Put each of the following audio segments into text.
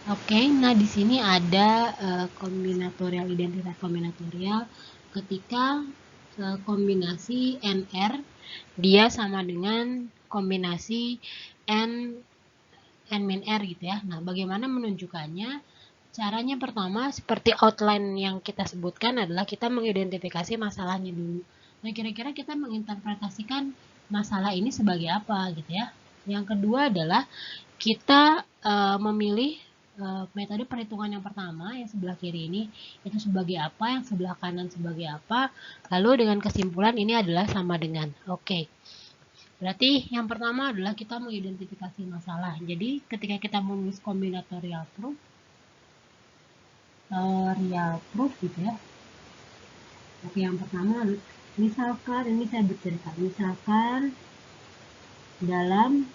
Oke, nah di sini ada kombinatorial, identitas kombinatorial ketika kombinasi NR dia sama dengan kombinasi N min R gitu ya. Nah, bagaimana menunjukkannya? Caranya pertama seperti outline yang kita sebutkan adalah kita mengidentifikasi masalahnya dulu. Nah, kira-kira kita menginterpretasikan masalah ini sebagai apa gitu ya. Yang kedua adalah kita memilih metode perhitungan yang pertama yang sebelah kiri ini itu sebagai apa, yang sebelah kanan sebagai apa, lalu dengan kesimpulan ini adalah sama dengan. Oke. Berarti yang pertama adalah kita mengidentifikasi masalah. Jadi ketika kita menulis kombinatorial proof gitu ya. Oke, yang pertama misalkan ini saya bercerita, misalkan dalam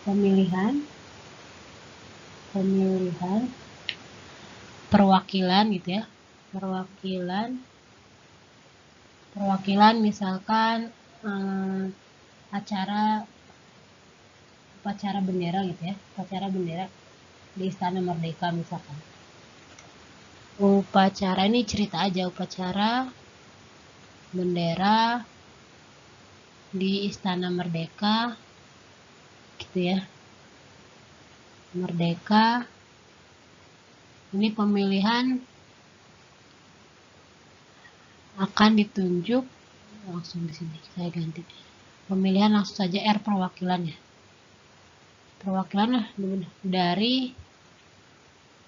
pemilihan perwakilan gitu ya, perwakilan misalkan upacara bendera gitu ya, upacara bendera di Istana Merdeka misalkan. Upacara ini cerita aja, upacara bendera di Istana Merdeka gitu ya. Merdeka. Ini pemilihan akan ditunjuk langsung di sini. Saya ganti. Pemilihan langsung saja R perwakilannya. Perwakilan dari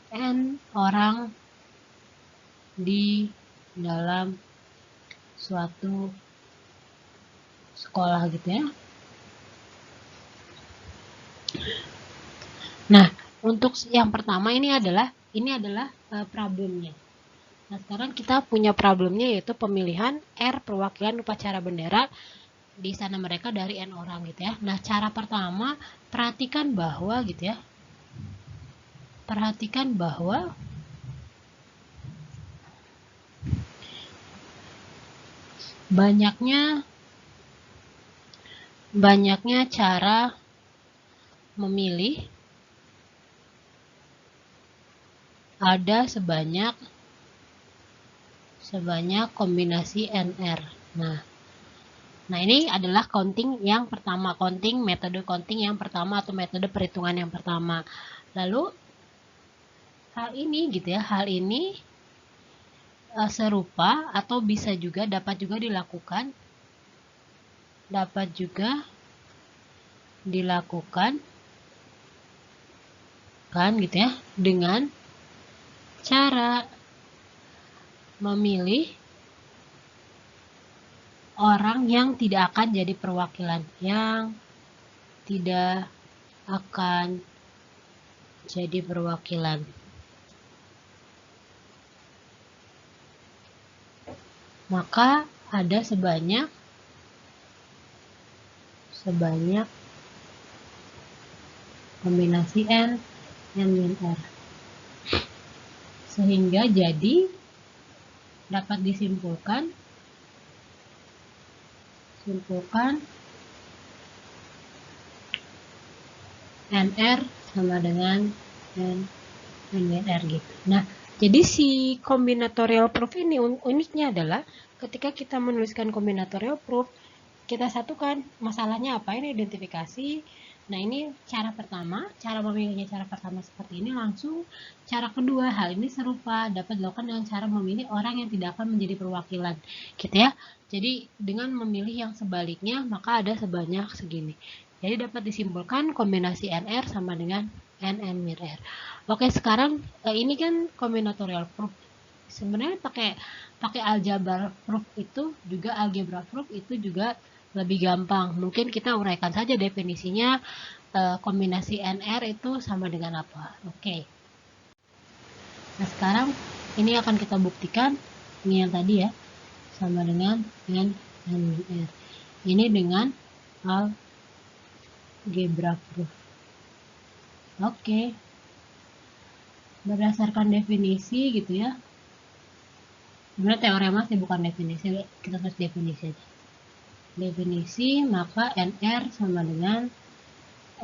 N orang di dalam suatu sekolah gitu ya. Nah, untuk yang pertama ini adalah problemnya. Nah, sekarang kita punya problemnya yaitu pemilihan R perwakilan upacara bendera di sana mereka dari N orang gitu ya. Nah, cara pertama perhatikan bahwa gitu ya. Perhatikan bahwa banyaknya cara memilih ada sebanyak kombinasi NR. Nah, ini adalah counting yang pertama, metode counting yang pertama atau metode perhitungan yang pertama. Lalu hal ini serupa atau dapat juga dilakukan kan gitu ya, dengan cara memilih orang yang tidak akan jadi perwakilan, maka ada sebanyak kombinasi N min R, sehingga jadi dapat disimpulkan NR sama dengan N min R gitu. Nah, jadi si kombinatorial proof ini uniknya adalah ketika kita menuliskan kombinatorial proof, kita satukan masalahnya apa, ini identifikasi. Nah, ini cara pertama, cara memilihnya cara pertama seperti ini langsung. Cara kedua, hal ini serupa dapat dilakukan dengan cara memilih orang yang tidak akan menjadi perwakilan gitu ya. Jadi dengan memilih yang sebaliknya maka ada sebanyak segini. Jadi dapat disimpulkan kombinasi NR sama dengan NN min R. Oke, sekarang ini kan kombinatorial proof. Sebenarnya pakai algebra proof itu juga lebih gampang. Mungkin kita uraikan saja definisinya, kombinasi NR itu sama dengan apa. Oke. Nah, sekarang ini akan kita buktikan, ini yang tadi ya, sama dengan N min R. Ini dengan algebra proof. Oke. Berdasarkan definisi gitu ya. Sebenarnya teorema sih bukan definisi, kita tulis definisi aja. Definisi, maka NR sama dengan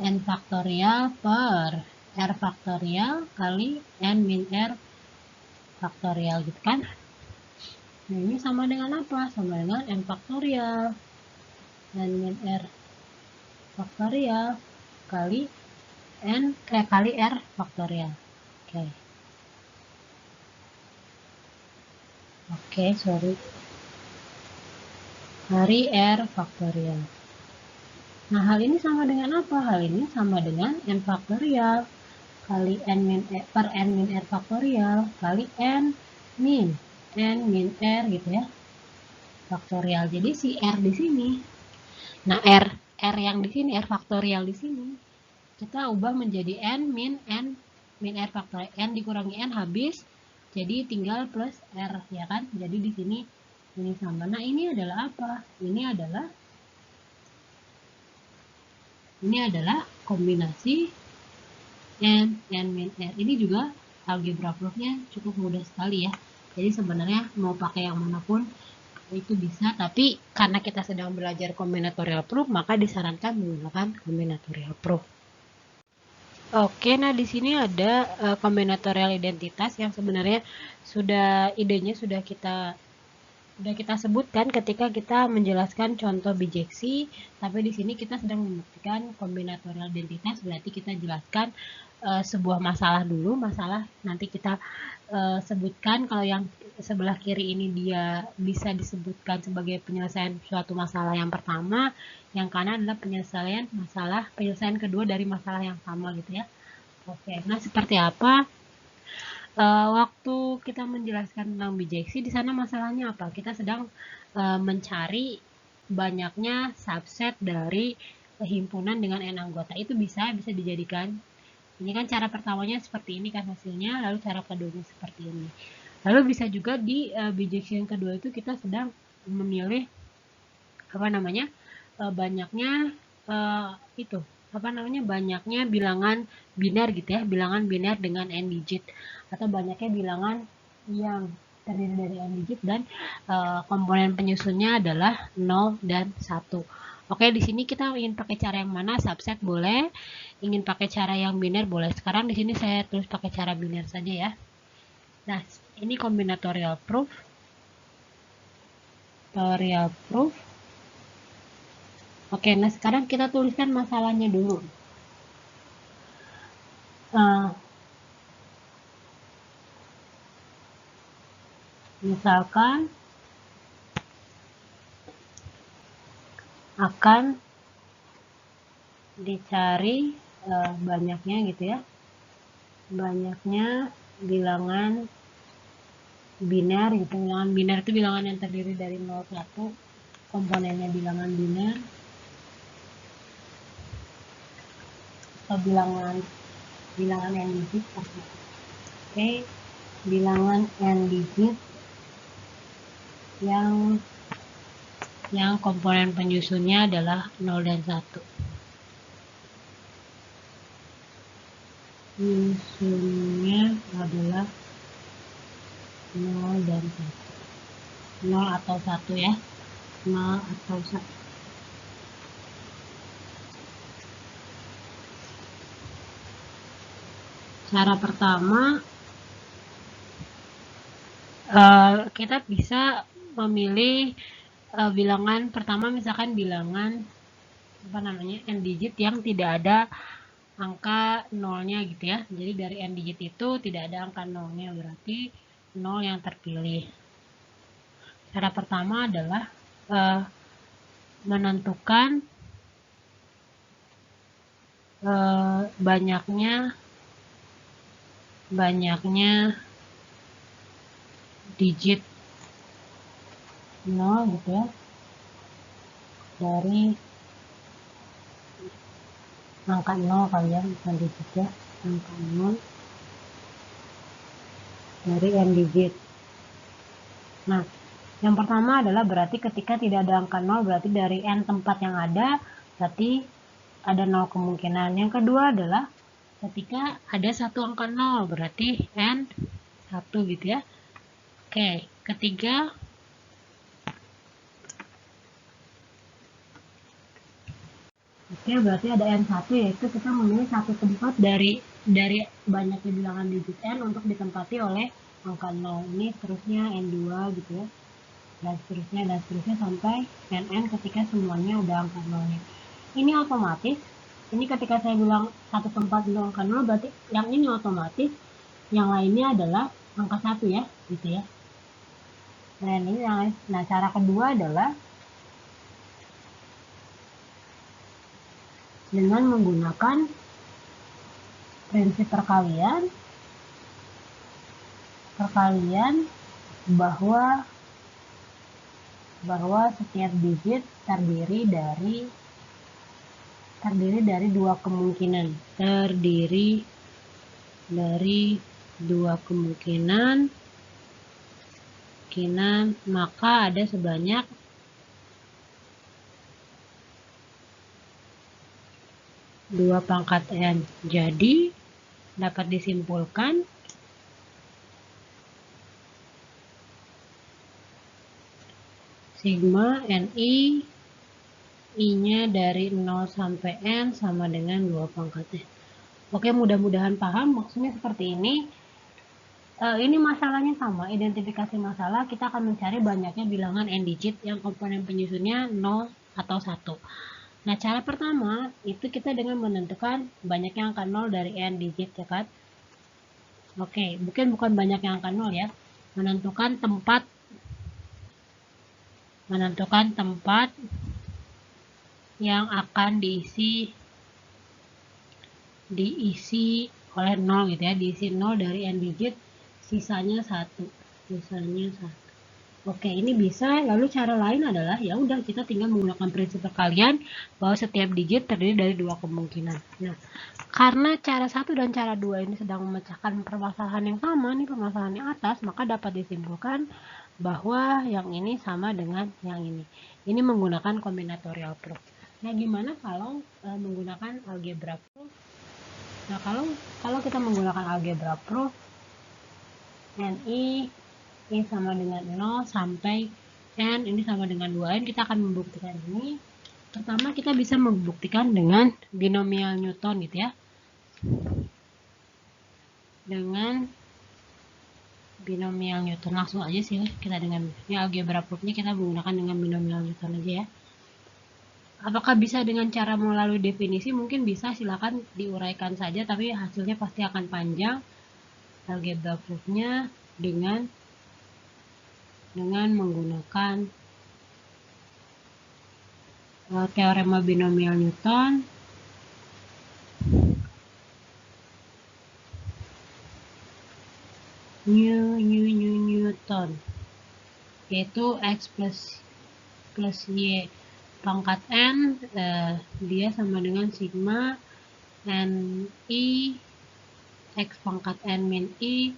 n faktorial per r faktorial kali n min r faktorial gitu kan. Nah, ini sama dengan apa? Sama dengan n faktorial n min r faktorial kali kali r faktorial. Oke, sorry. Kali r faktorial. Nah, hal ini sama dengan apa? Hal ini sama dengan n faktorial kali n min per n min r faktorial kali n min r gitu ya. Faktorial. Jadi si r di sini. Nah, r yang di sini, r faktorial di sini, kita ubah menjadi n min r faktorial. N dikurangi n habis, jadi tinggal plus r ya kan. Jadi di sini ini sama. Nah, ini adalah apa? Ini adalah kombinasi n min r. Ini juga algebra proofnya cukup mudah sekali ya. Jadi sebenarnya mau pakai yang manapun itu bisa, tapi karena kita sedang belajar combinatorial proof, maka disarankan menggunakan combinatorial proof. Oke, nah di sini ada combinatorial identitas yang sebenarnya idenya sudah kita sebutkan ketika kita menjelaskan contoh bijeksi, tapi di sini kita sedang membuktikan kombinatorial identitas, berarti kita jelaskan sebuah masalah dulu. Masalah nanti kita sebutkan, kalau yang sebelah kiri ini dia bisa disebutkan sebagai penyelesaian suatu masalah yang pertama, yang kanan adalah penyelesaian kedua dari masalah yang sama gitu ya. Oke, nah seperti apa? Waktu kita menjelaskan tentang bijeksi, di sana masalahnya apa? Kita sedang mencari banyaknya subset dari himpunan dengan n anggota. Itu bisa dijadikan. Ini kan cara pertamanya seperti ini kan hasilnya, lalu cara keduanya seperti ini. Lalu bisa juga di bijeksi yang kedua itu kita sedang memilih banyaknya bilangan biner gitu ya, bilangan biner dengan n digit, atau banyaknya bilangan yang terdiri dari n digit dan komponen penyusunnya adalah 0 dan 1. Oke, di sini kita ingin pakai cara yang mana? Subset boleh, ingin pakai cara yang biner boleh. Sekarang di sini saya tulis pakai cara biner saja ya. Nah, ini combinatorial proof. Oke, nah sekarang kita tuliskan masalahnya dulu. Misalkan akan dicari banyaknya gitu ya, banyaknya bilangan biner gitu. Bilangan biner itu bilangan yang terdiri dari 0, 1, komponennya bilangan biner, atau bilangan n digit. Oke, bilangan n digit yang komponen penyusunnya adalah 0 dan 1. Penyusunnya adalah 0 dan 1. 0 atau 1 ya. 0 atau 1. Cara pertama, kita bisa memilih bilangan pertama, misalkan bilangan n digit yang tidak ada angka nolnya gitu ya. Jadi dari n digit itu tidak ada angka nolnya, berarti 0 yang terpilih. Cara pertama adalah menentukan banyaknya digit 0 gitu ya, dari angka 0 kalian bukan digit ya, angka 0 dari n digit. Nah, yang pertama adalah berarti ketika tidak ada angka 0, berarti dari n tempat yang ada, berarti ada 0 kemungkinan. Yang kedua adalah ketika ada satu angka 0, berarti n 1 gitu ya. Oke, ketiga, Oke, berarti ada N1, yaitu kita memilih satu tempat dari banyaknya bilangan digit N untuk ditempati oleh angka 0. Ini seterusnya N2 gitu ya. Dan seterusnya sampai Nn ketika semuanya ada angka 0-nya. Ini otomatis, ini ketika saya bilang satu tempat untuk angka 0, berarti yang ini otomatis, yang lainnya adalah angka 1 ya, gitu ya. Nah, cara kedua adalah dengan menggunakan prinsip perkalian bahwa setiap digit terdiri dari dua kemungkinan. Maka ada sebanyak dua pangkat N. Jadi dapat disimpulkan sigma NI I-nya dari 0 sampai N sama dengan 2 pangkat N. Oke, mudah-mudahan paham. Maksudnya seperti ini. Ini masalahnya sama, identifikasi masalah. Kita akan mencari banyaknya bilangan N digit yang komponen penyusunnya 0 atau 1. Nah, cara pertama itu kita dengan menentukan banyaknya angka 0 dari N digit, ya kan? Oke, bukan banyaknya angka 0 ya. Menentukan tempat yang akan diisi oleh 0 gitu ya, diisi 0 dari N digit, sisanya 1. Oke, ini bisa. Lalu cara lain adalah ya udah kita tinggal menggunakan prinsip perkalian bahwa setiap digit terdiri dari dua kemungkinan. Nah, karena cara 1 dan cara 2 ini sedang memecahkan permasalahan yang sama nih, permasalahan yang atas, maka dapat disimpulkan bahwa yang ini sama dengan yang ini. Ini menggunakan combinatorial proof. Nah, gimana kalau menggunakan algebra proof? Nah, kalau kita menggunakan algebra proof, NI sama dengan 0 sampai N ini sama dengan 2N, kita akan membuktikan ini. Pertama, kita bisa membuktikan dengan binomial Newton gitu ya. Dengan binomial Newton langsung aja sih kita dengan ini algebra proofnya kita menggunakan dengan binomial Newton aja ya. Apakah bisa dengan cara melalui definisi? Mungkin bisa, silakan diuraikan saja, tapi hasilnya pasti akan panjang. Algebra proofnya dengan menggunakan teorema binomial Newton. Newton, yaitu X plus Y pangkat N, dia sama dengan sigma NI X pangkat N min I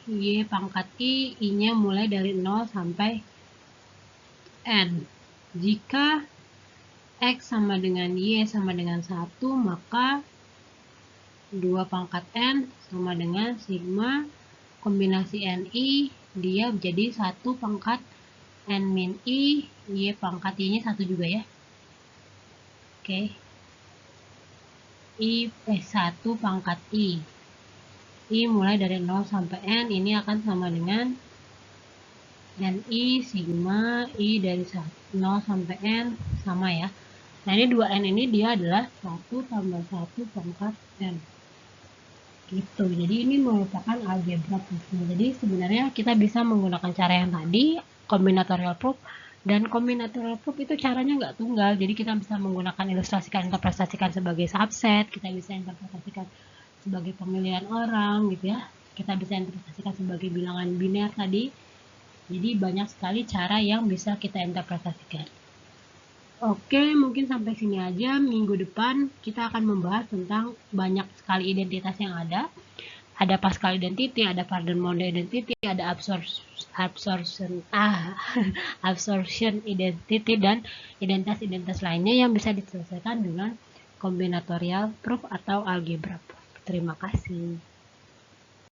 Y pangkat I nya mulai dari 0 sampai N. Jika X sama dengan Y sama dengan 1, maka 2 pangkat N sama dengan sigma kombinasi NI, dia jadi 1 pangkat N min I, Y pangkat Y nya 1 juga ya. Oke. I 1 pangkat I mulai dari 0 sampai N, ini akan sama dengan NI sigma I dari 0 sampai N, sama ya. Nah, ini 2N ini dia adalah 1 tambah 1 pangkat N. Gitu. Jadi ini merupakan algebra proof. Jadi sebenarnya kita bisa menggunakan cara yang tadi, combinatorial proof, dan combinatorial proof itu caranya nggak tunggal. Jadi kita bisa menggunakan interpretasikan sebagai subset, kita bisa interpretasikan sebagai pemilihan orang gitu ya. Kita bisa interpretasikan sebagai bilangan biner tadi. Jadi banyak sekali cara yang bisa kita interpretasikan. Oke, mungkin sampai sini aja. Minggu depan kita akan membahas tentang banyak sekali identitas yang ada. Ada Pascal identity, ada Farden-Monde identity, ada absorption identity, dan identitas lainnya yang bisa diselesaikan dengan combinatorial proof atau algebra proof. Terima kasih.